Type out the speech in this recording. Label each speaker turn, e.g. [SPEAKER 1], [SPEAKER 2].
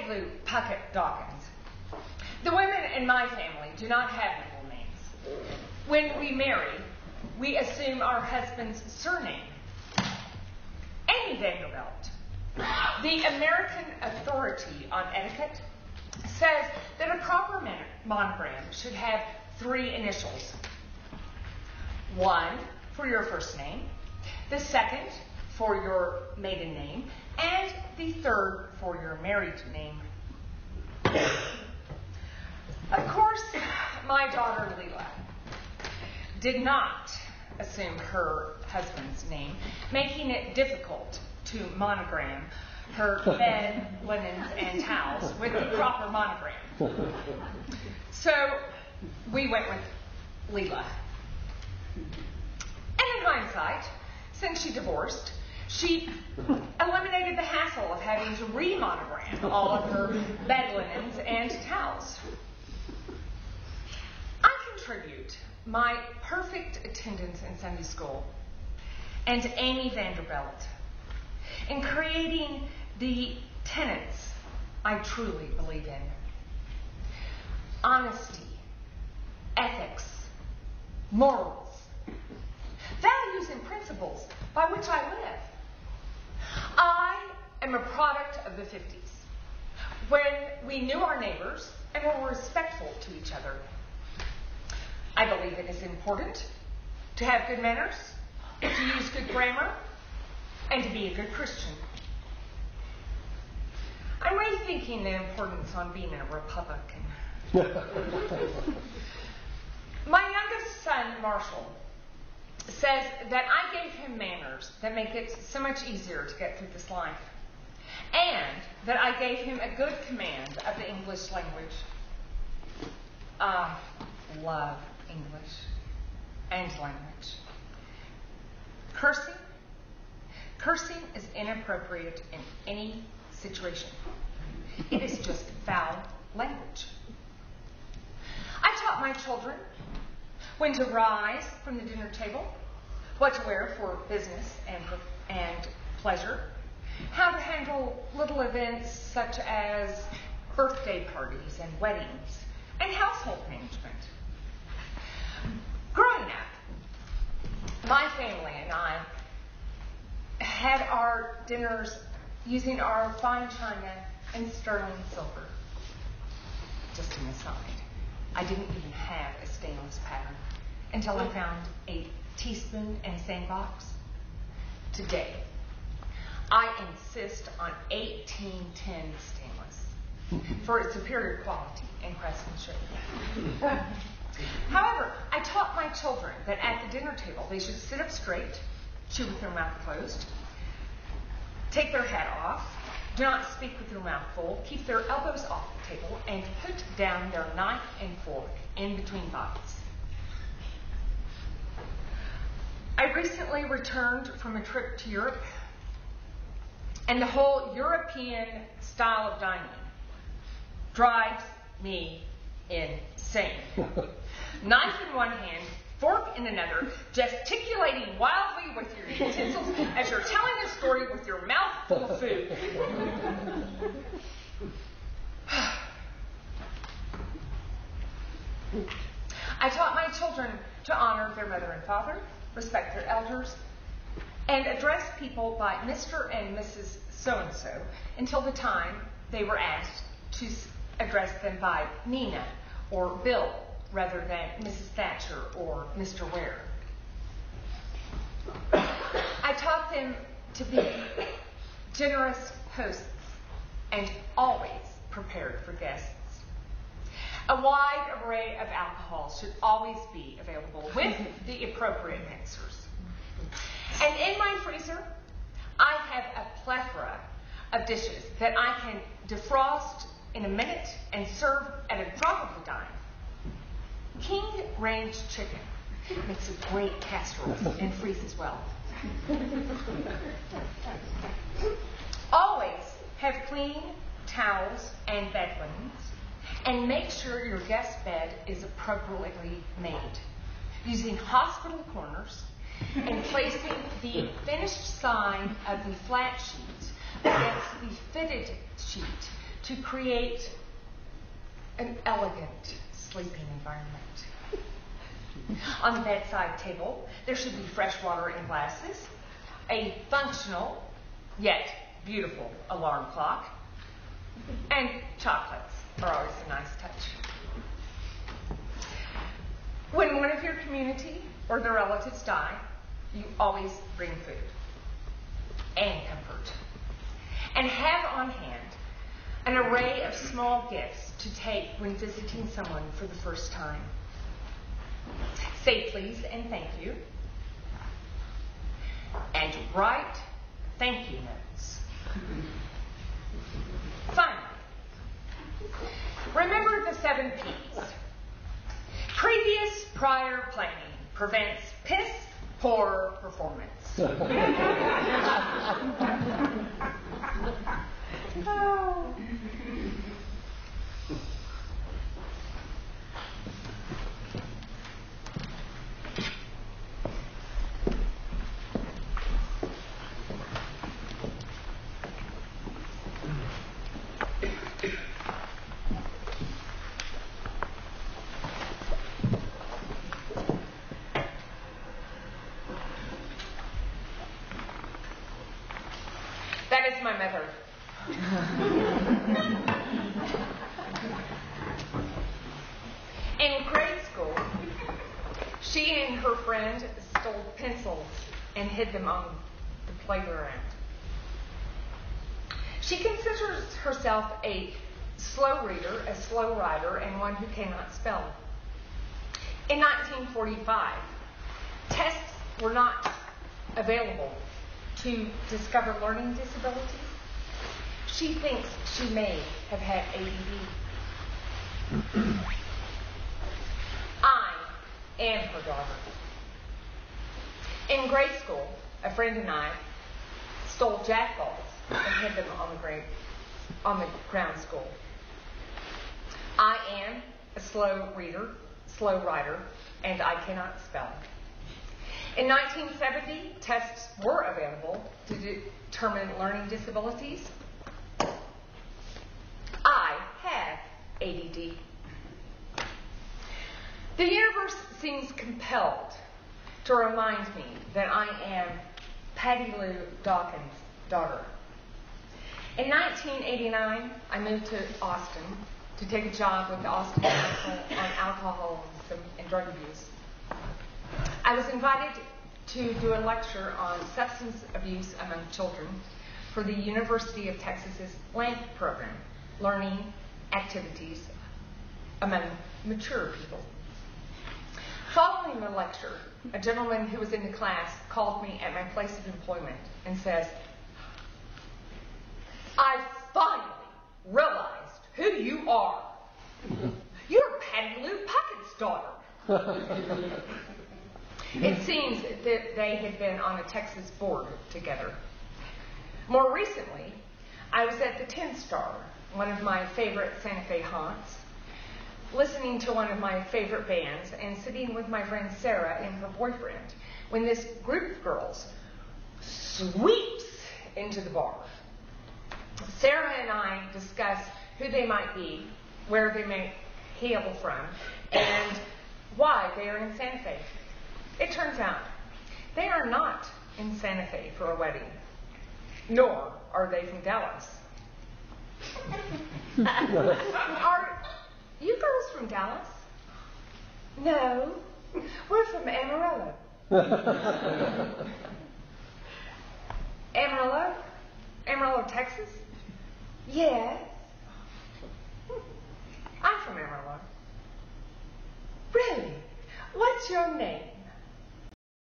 [SPEAKER 1] Blue Puckett Dawkins. The women in my family do not have middle names. When we marry, we assume our husband's surname. Amy Vanderbilt, the American Authority on Etiquette, says that a proper monogram should have 3 initials. 1 for your first name, the 2nd for your maiden name, and the 3rd for your married name. Of course, my daughter Lela did not assume her husband's name, making it difficult to monogram her bed, linens, and towels with the proper monogram. So we went with Lela. And in hindsight, since she divorced, she eliminated the hassle of having to remonogram all of her bed linens and towels. I contribute my perfect attendance in Sunday school and Amy Vanderbilt in creating the tenets I truly believe in: honesty, ethics, morals, values and principles by which I live. I am a product of the 50s, when we knew our neighbors and were respectful to each other. I believe it is important to have good manners, to use good grammar, and to be a good Christian. I'm rethinking the importance on being a Republican. My youngest son, Marshall, says that I gave him manners that make it so much easier to get through this life, and that I gave him a good command of the English language. I love English and language. Cursing is inappropriate in any situation. It is just foul language. I taught my children when to rise from the dinner table, what to wear for business and pleasure, how to handle little events such as birthday parties and weddings, and household management. Growing up, my family and I had our dinners using our fine china and sterling silver. Just an aside, I didn't even have a stainless pattern until I found a teaspoon and a sandbox. Today, I insist on 1810 stainless for its superior quality and craftsmanship. However, I taught my children that at the dinner table they should sit up straight, chew with their mouth closed, take their hat off, do not speak with their mouth full, keep their elbows off the table, and put down their knife and fork in between bites. I recently returned from a trip to Europe, and the whole European style of dining drives me insane. Knife in one hand, fork in another, gesticulating wildly with your utensils as you're telling a story with your mouth full of food. I taught my children to honor their mother and father, respect their elders, and address people by Mr. and Mrs. So-and-so until the time they were asked to address them by Nina or Bill rather than Mrs. Thatcher or Mr. Ware. I taught them to be generous hosts and always prepared for guests. A wide array of alcohol should always be available with the appropriate mixers. And in my freezer, I have a plethora of dishes that I can defrost in a minute and serve at a drop of a dime. King range chicken makes a great casserole and freezes well. Always have clean towels and bed linens, and make sure your guest bed is appropriately made, using hospital corners and placing the finished side of the flat sheet against the fitted sheet to create an elegant sleeping environment. On the bedside table, there should be fresh water in glasses, a functional yet beautiful alarm clock, and chocolates are always a nice touch. When one of your community or their relatives die, you always bring food and comfort, and have on hand an array of small gifts to take when visiting someone for the first time. Say please and thank you, and write thank you notes. Finally, remember the 7 P's. Previous prior planning prevents piss poor performance. Oh. That is my mother. In grade school, she and her friend stole pencils and hid them on the playground. She considers herself a slow reader, a slow writer, and one who cannot spell. In 1945, tests were not available to discover learning disability. She thinks she may have had ADD. I am her daughter. In grade school, a friend and I stole jack balls and hid them on the ground school. I am a slow reader, slow writer, and I cannot spell. In 1970, tests were available to determine learning disabilities. I have ADD. The universe seems compelled to remind me that I am Patty Lou Dawkins' daughter. In 1989, I moved to Austin to take a job with the Austin Council on Alcoholism and Drug Abuse. I was invited to do a lecture on substance abuse among children for the University of Texas's LAMP program, Learning Activities Among Mature People. Following the lecture, a gentleman who was in the class called me at my place of employment and says, "I finally realized who you are. You're Patty Lou Puckett's daughter." It seems that they had been on a Texas board together. More recently, I was at the 10 Star, one of my favorite Santa Fe haunts, listening to one of my favorite bands and sitting with my friend Sarah and her boyfriend when this group of girls sweeps into the bar. Sarah and I discuss who they might be, where they may hail from, and why they are in Santa Fe. It turns out they are not in Santa Fe for a wedding, nor are they from Dallas. Are you girls from Dallas? No, we're from Amarillo. Amarillo? Amarillo, Texas? Yes. I'm from Amarillo. Really? What's your name?